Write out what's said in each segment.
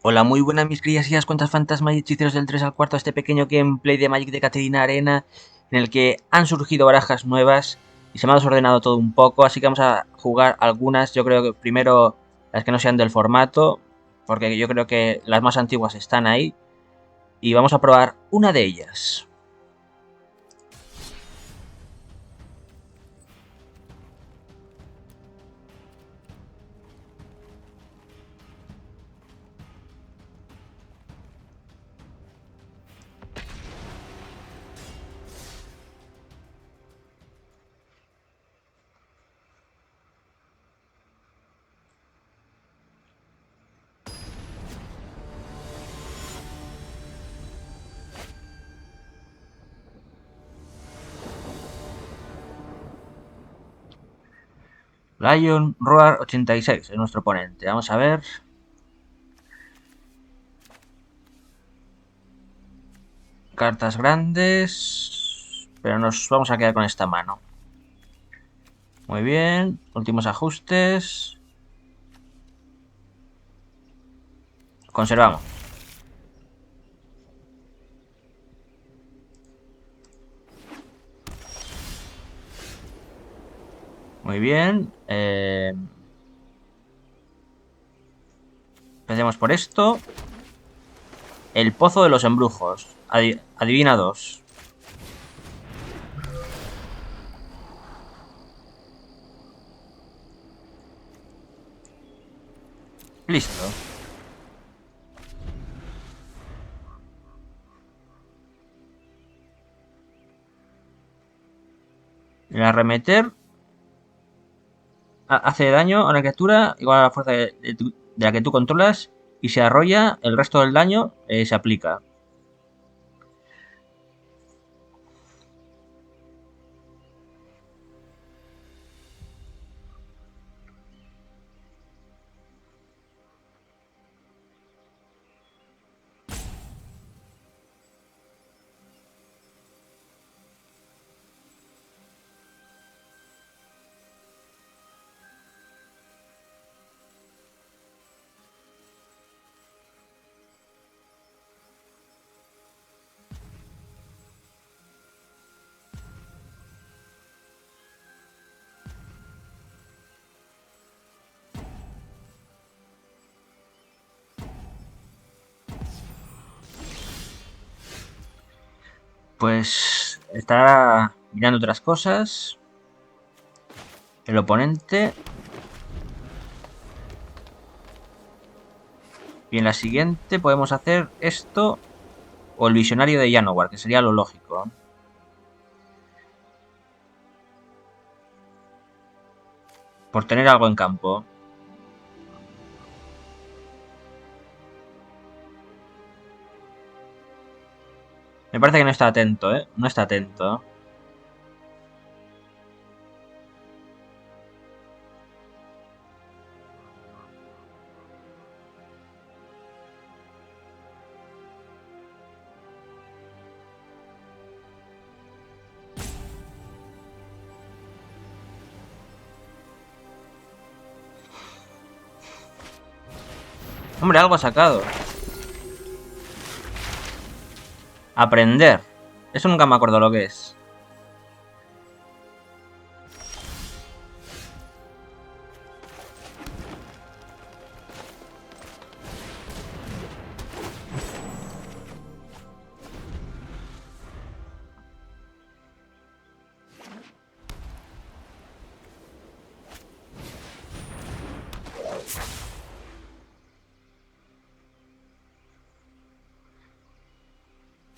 Hola, muy buenas mis crías y cuantas fantasmas y hechiceros del 3 al cuarto a este pequeño gameplay de Magic de Caterina Arena en el que han surgido barajas nuevas y se me ha desordenado todo un poco, así que vamos a jugar algunas, yo creo que primero las que no sean del formato, porque yo creo que las más antiguas están ahí y vamos a probar una de ellas. Lion Roar 86 es nuestro oponente, vamos a ver. Cartas grandes, pero nos vamos a quedar con esta mano. Muy bien, últimos ajustes. Conservamos. Muy bien. Empecemos por esto. El pozo de los embrujos. Adivina dos. Listo. El arremeter hace daño a una criatura igual a la fuerza de la que tú controlas. Y se arrolla, el resto del daño se aplica. Pues estará mirando otras cosas. El oponente. Y en la siguiente podemos hacer esto o el visionario de Janowar, que sería lo lógico. Por tener algo en campo. Me parece que no está atento, ¿eh? No está atento. Hombre, algo ha sacado. Aprender. Eso nunca me acuerdo lo que es.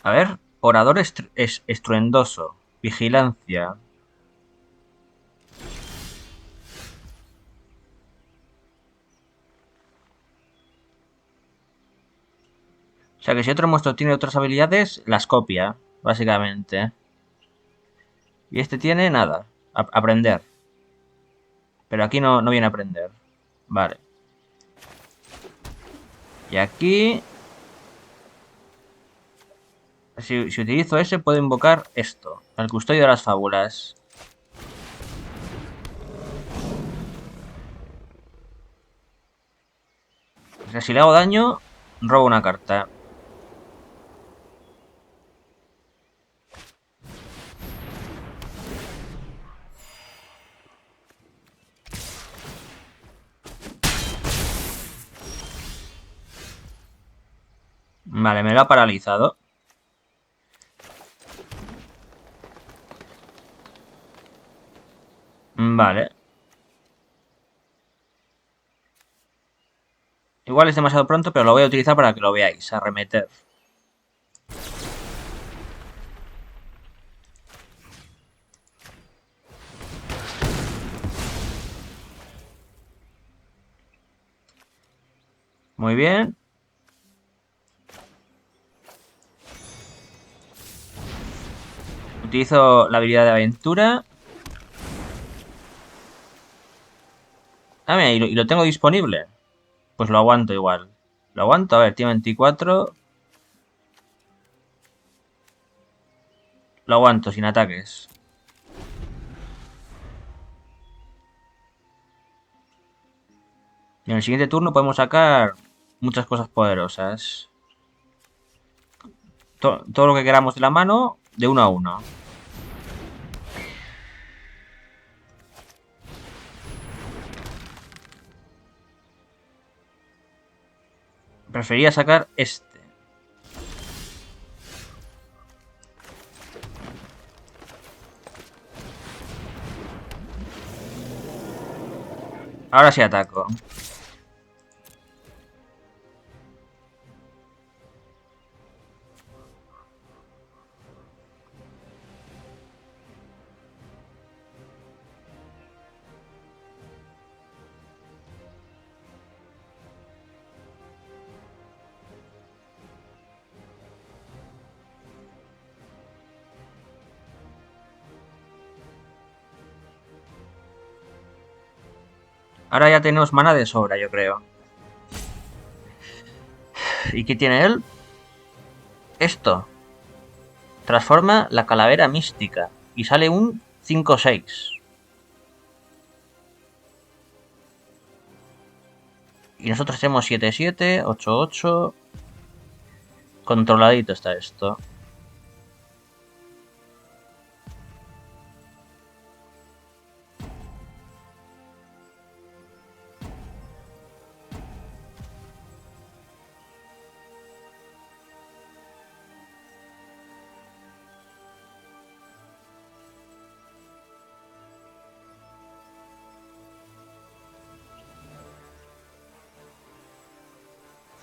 A ver. Orador estruendoso. Vigilancia. O sea que si otro monstruo tiene otras habilidades, las copia, básicamente. Y este tiene nada. Aprender. Pero aquí no viene a aprender. Vale. Y aquí... Si utilizo ese, puedo invocar esto. El custodio de las fábulas. O sea, si le hago daño, Robo una carta. Vale, me lo ha paralizado. Vale. Igual es demasiado pronto, pero lo voy a utilizar para que lo veáis. Arremeter. Muy bien. Utilizo la habilidad de aventura. Ah, mira, y lo tengo disponible. Pues lo aguanto igual. Lo aguanto, a ver, tiene 24. Lo aguanto sin ataques. Y en el siguiente turno podemos sacar muchas cosas poderosas. Todo lo que queramos de la mano, de uno a uno. Prefería sacar este. Ahora sí ataco. Ahora ya tenemos mana de sobra, yo creo. ¿Y qué tiene él? Esto. Transforma la calavera mística. Y sale un 5-6. Y nosotros tenemos 7-7, 8-8. Controladito está esto.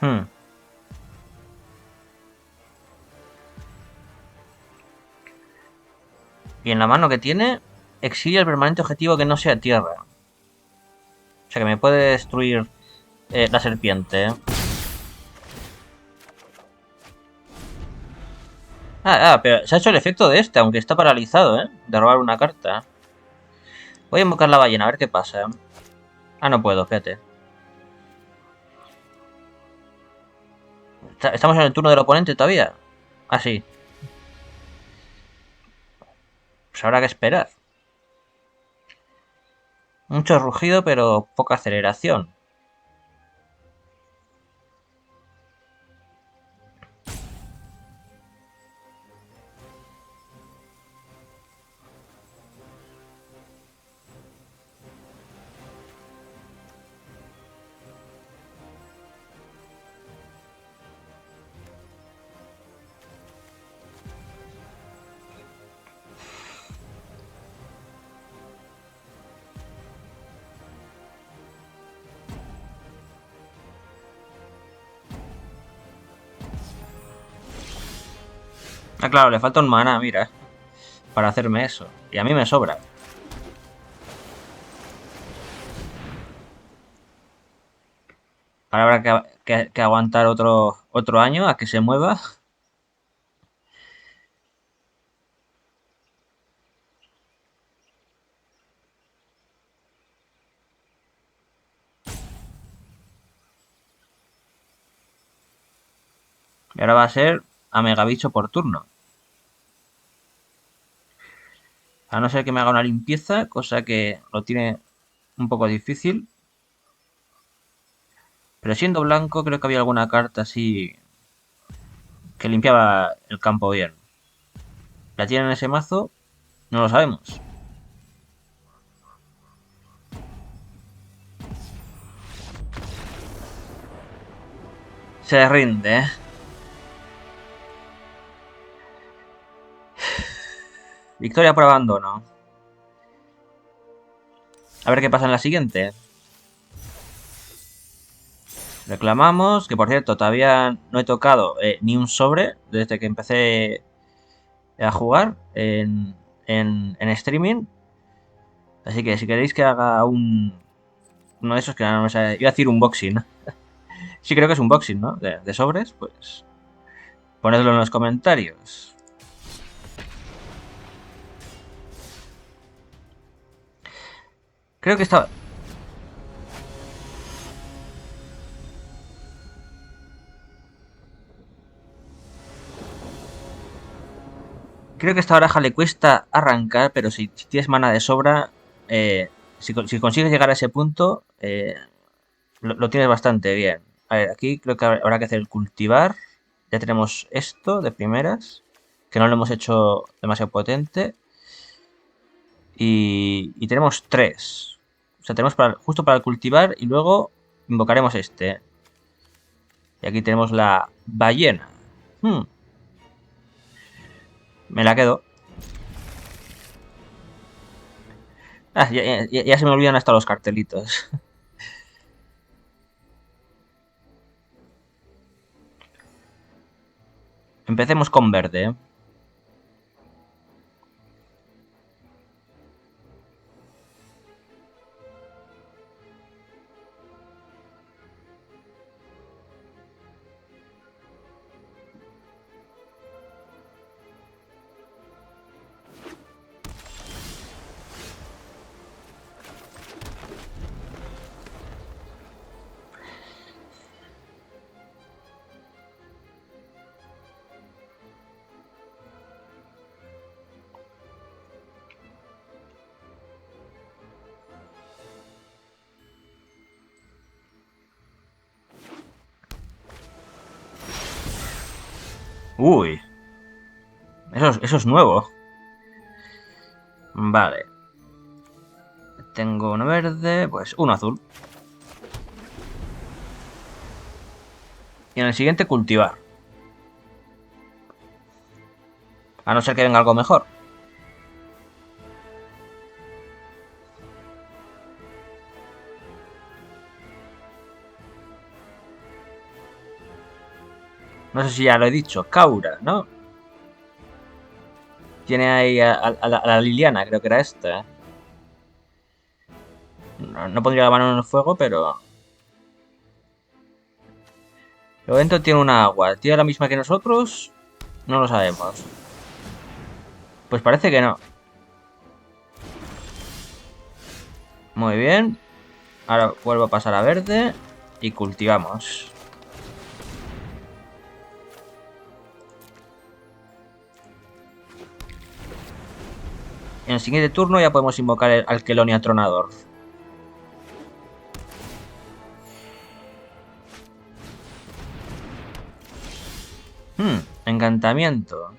Hmm. Y en la mano que tiene, exilia el permanente objetivo que no sea tierra. O sea que me puede destruir la serpiente. Pero se ha hecho el efecto de este, aunque está paralizado, ¿eh? De robar una carta. Voy a invocar la ballena, a ver qué pasa. Ah, no puedo, fíjate. ¿Estamos en el turno del oponente todavía? Ah, sí. Pues habrá que esperar. Mucho rugido, pero poca aceleración. Ah, claro, le falta un mana, mira, para hacerme eso. Y a mí me sobra. Ahora habrá que aguantar otro año a que se mueva. Y ahora va a ser a Megabicho por turno. A no ser que me haga una limpieza, cosa que lo tiene un poco difícil. Pero siendo blanco, creo que había alguna carta así que limpiaba el campo bien. ¿La tienen en ese mazo? No lo sabemos. Se rinde, ¿eh? Victoria por abandono. A ver qué pasa en la siguiente. Reclamamos, que por cierto, todavía no he tocado ni un sobre desde que empecé a jugar en streaming. Así que si queréis que haga uno de esos que no me sale, iba a decir unboxing. Sí, creo que es unboxing, ¿no? De sobres, pues ponedlo en los comentarios. Creo que esta... Creo que esta baraja le cuesta arrancar, pero si tienes mana de sobra, si consigues llegar a ese punto, lo tienes bastante bien. A ver, aquí creo que habrá que hacer el cultivar. Ya tenemos esto de primeras, que no lo hemos hecho demasiado potente. Y tenemos tres. O sea, tenemos justo para el cultivar y luego invocaremos este. Y aquí tenemos la ballena. Hmm, me la quedo. Ah, ya se me olvidan hasta los cartelitos. Empecemos con verde, ¿eh? Uy, eso es nuevo. Vale. Tengo uno verde, pues uno azul. Y en el siguiente cultivar. A no ser que venga algo mejor. No sé si ya lo he dicho. Kaura, ¿no? Tiene ahí a la Liliana, creo que era esta. No pondría la mano en el fuego, pero... Lo dentro tiene una agua. ¿Tiene la misma que nosotros? No lo sabemos. Pues parece que no. Muy bien. Ahora vuelvo a pasar a verde. Y cultivamos. En el siguiente turno ya podemos invocar al Kelonia Tronador. Encantamiento.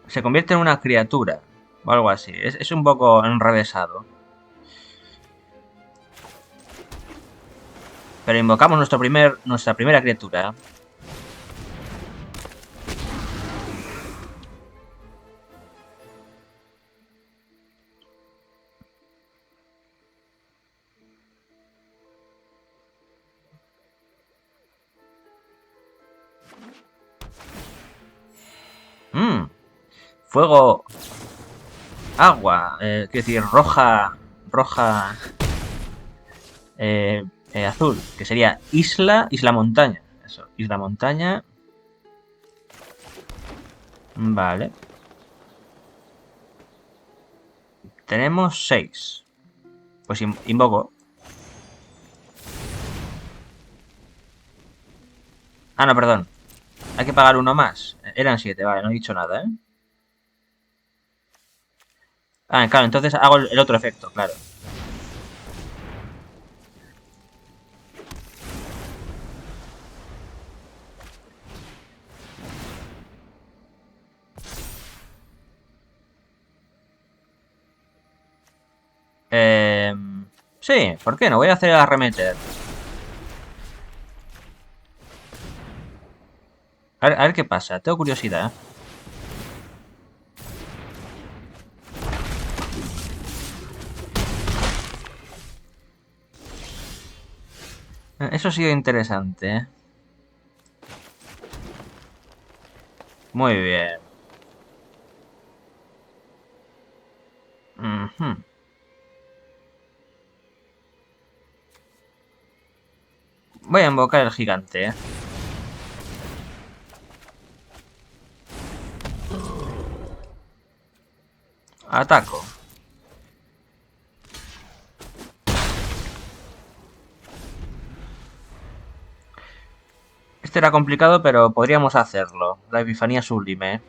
Se convierte en una criatura. O algo así. Es un poco enrevesado. Pero invocamos nuestra primera criatura. Fuego. Agua. Quiero decir, roja. Roja. Azul. Que sería isla. Isla montaña. Eso. Isla montaña. Vale. Tenemos 6. Pues invoco. Ah, no, perdón. Hay que pagar uno más. Eran 7, vale, no he dicho nada, ¿eh? Ah, claro, entonces hago el otro efecto, claro. Eh, sí, ¿por qué no? Voy a hacer arremeter. A ver qué pasa, tengo curiosidad. Eso ha sido interesante, ¿eh? Muy bien. Ujú. Voy a invocar el gigante, ¿eh? Ataco. Este era complicado, pero podríamos hacerlo. La epifanía sublime, ¿eh?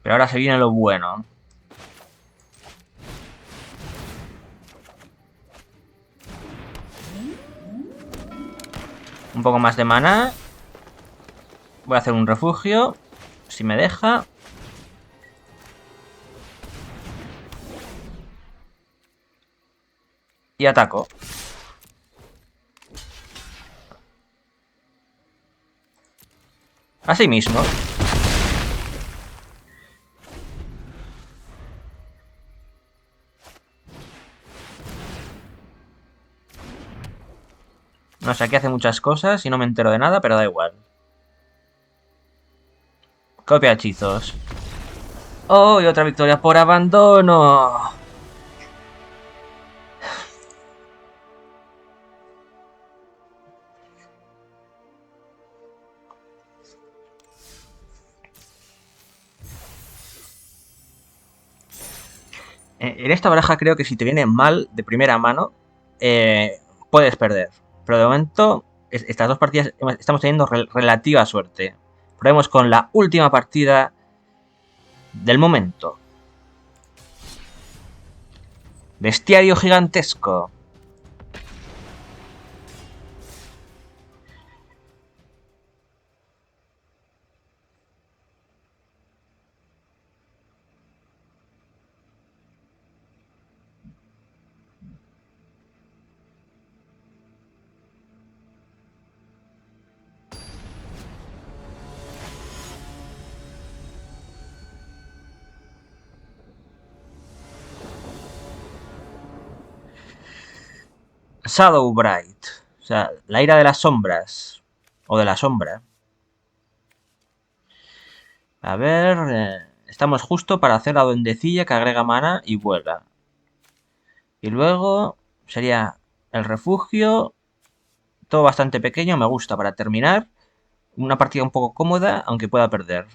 Pero ahora se viene lo bueno. Un poco más de mana. Voy a hacer un refugio. Si me deja. Y ataco. Así mismo. No sé, aquí hace muchas cosas y no me entero de nada, pero da igual. Copia hechizos. ¡Oh! Y otra victoria por abandono. En esta baraja creo que si te viene mal de primera mano, puedes perder. Pero de momento, estas dos partidas estamos teniendo relativa suerte. Probemos con la última partida del momento. Bestiario gigantesco. Shadow Bright. O sea, la ira de las sombras. O de la sombra. A ver. Estamos justo para hacer la duendecilla que agrega mana y vuela. Y luego sería el refugio. Todo bastante pequeño, me gusta para terminar. Una partida un poco cómoda, aunque pueda perder.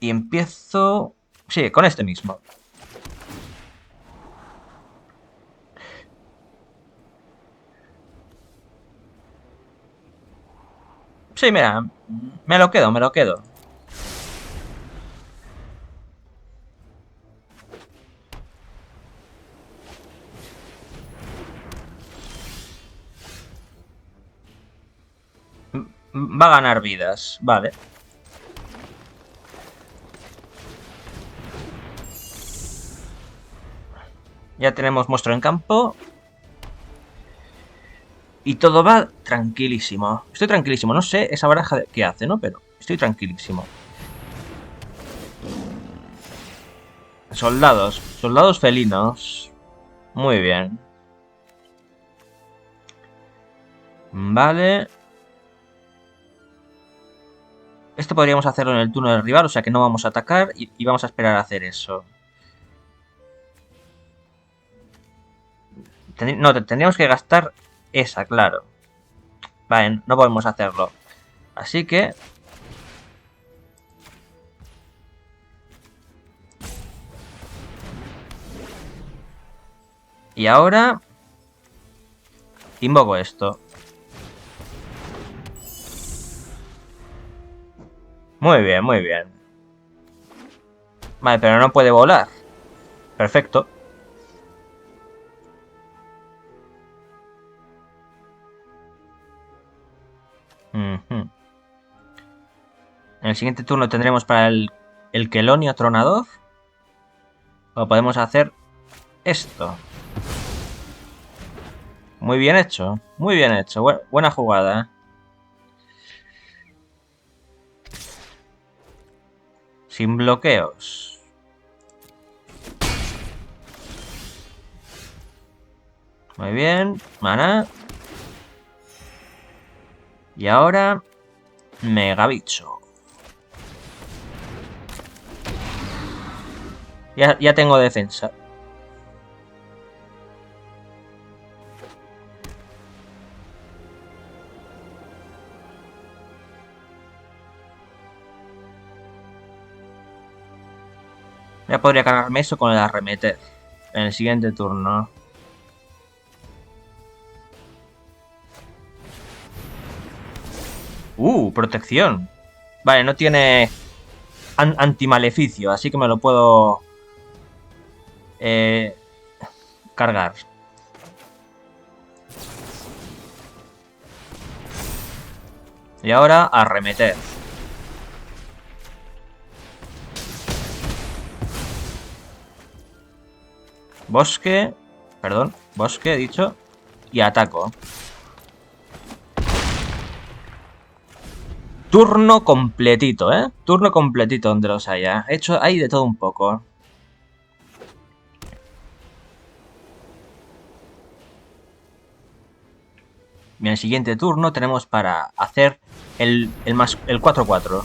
Y empiezo... Sí, con este mismo. Sí, mira, me lo quedo, me lo quedo. Va a ganar vidas, vale. Ya tenemos monstruo en campo. Y todo va tranquilísimo. Estoy tranquilísimo. No sé esa baraja qué hace, ¿no? Pero estoy tranquilísimo. Soldados. Soldados felinos. Muy bien. Vale. Esto podríamos hacerlo en el turno del rival, o sea que no vamos a atacar y vamos a esperar a hacer eso. No, tendríamos que gastar esa, claro. Vale, no podemos hacerlo. Así que... Y ahora invoco esto. Muy bien, muy bien. Vale, pero no puede volar. Perfecto. Ujú. En el siguiente turno tendremos para el Quelonio Tronador. O podemos hacer esto. Muy bien hecho. Muy bien hecho. Buena jugada. Sin bloqueos. Muy bien. Mana. Y ahora... Megabicho. Ya tengo defensa. Ya podría cargarme eso con el arremeter. En el siguiente turno. Protección. Vale, no tiene antimaleficio, así que me lo puedo eh, cargar. Y ahora arremeter. Bosque. Perdón, bosque he dicho. Y ataco. Turno completito, ¿eh? Turno completito donde los haya. He hecho ahí de todo un poco. Y en el siguiente turno tenemos para hacer el 4-4.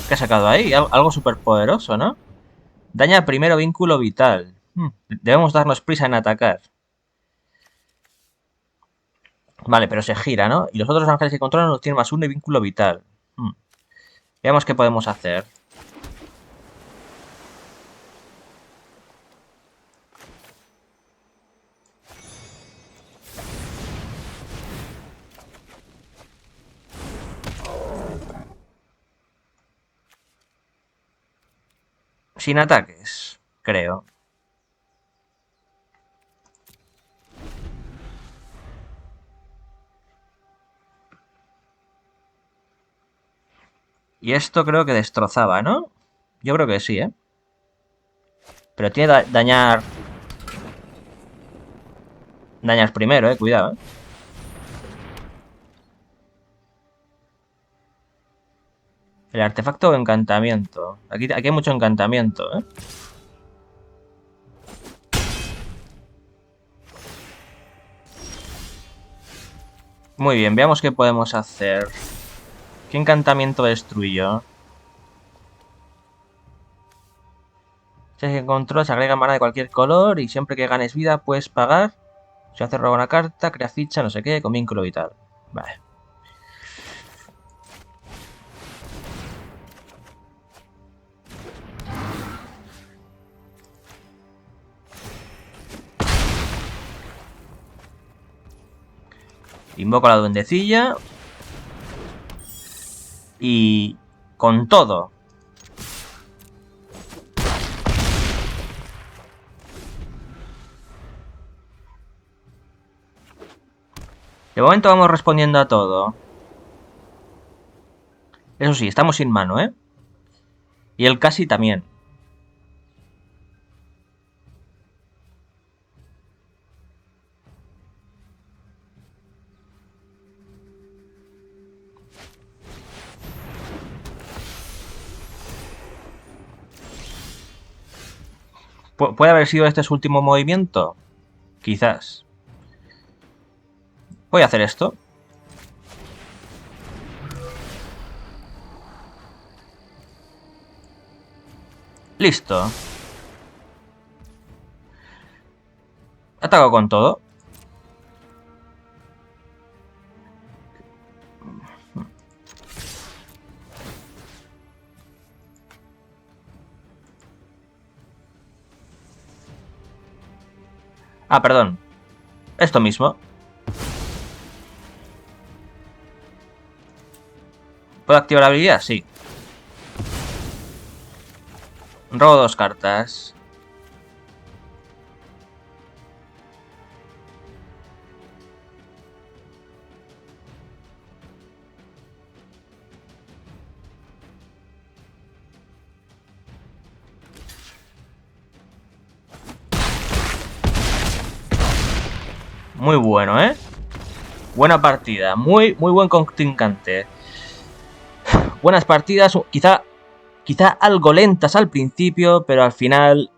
¿Qué ha sacado ahí? Algo súper poderoso, ¿no? Daña primero vínculo vital. Debemos darnos prisa en atacar. Vale, pero se gira, ¿no? Y los otros ángeles que controlan nos tienen +1 y vínculo vital. Veamos qué podemos hacer. Sin ataques, creo. Y esto creo que destrozaba, ¿no? Yo creo que sí, ¿eh? Pero tiene dañar... Dañar primero, cuidado, El artefacto o encantamiento. Aquí hay mucho encantamiento, Muy bien, veamos qué podemos hacer. ¿Qué encantamiento destruyó? Si es que control, se agrega mana de cualquier color y siempre que ganes vida puedes pagar. Si hace robar una carta, crea ficha, no sé qué, con vínculo vital. Vale. Invoco a la duendecilla. Y... con todo. De momento vamos respondiendo a todo. Eso sí, estamos sin mano, Y el casi también. ¿Puede haber sido este su último movimiento? Quizás. Voy a hacer esto. Listo. Ataco con todo. Ah, perdón. Esto mismo. ¿Puedo activar la habilidad? Sí. Robo 2 cartas. Muy bueno, ¿eh? Buena partida. Muy buen contrincante. Buenas partidas. Quizá algo lentas al principio, pero al final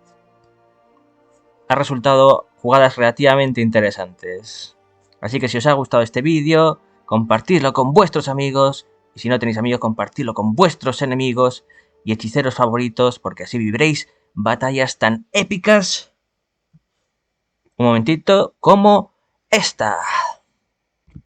ha resultado jugadas relativamente interesantes. Así que si os ha gustado este vídeo, compartidlo con vuestros amigos. Y si no tenéis amigos, compartidlo con vuestros enemigos y hechiceros favoritos, porque así viviréis batallas tan épicas. Un momentito, como esta.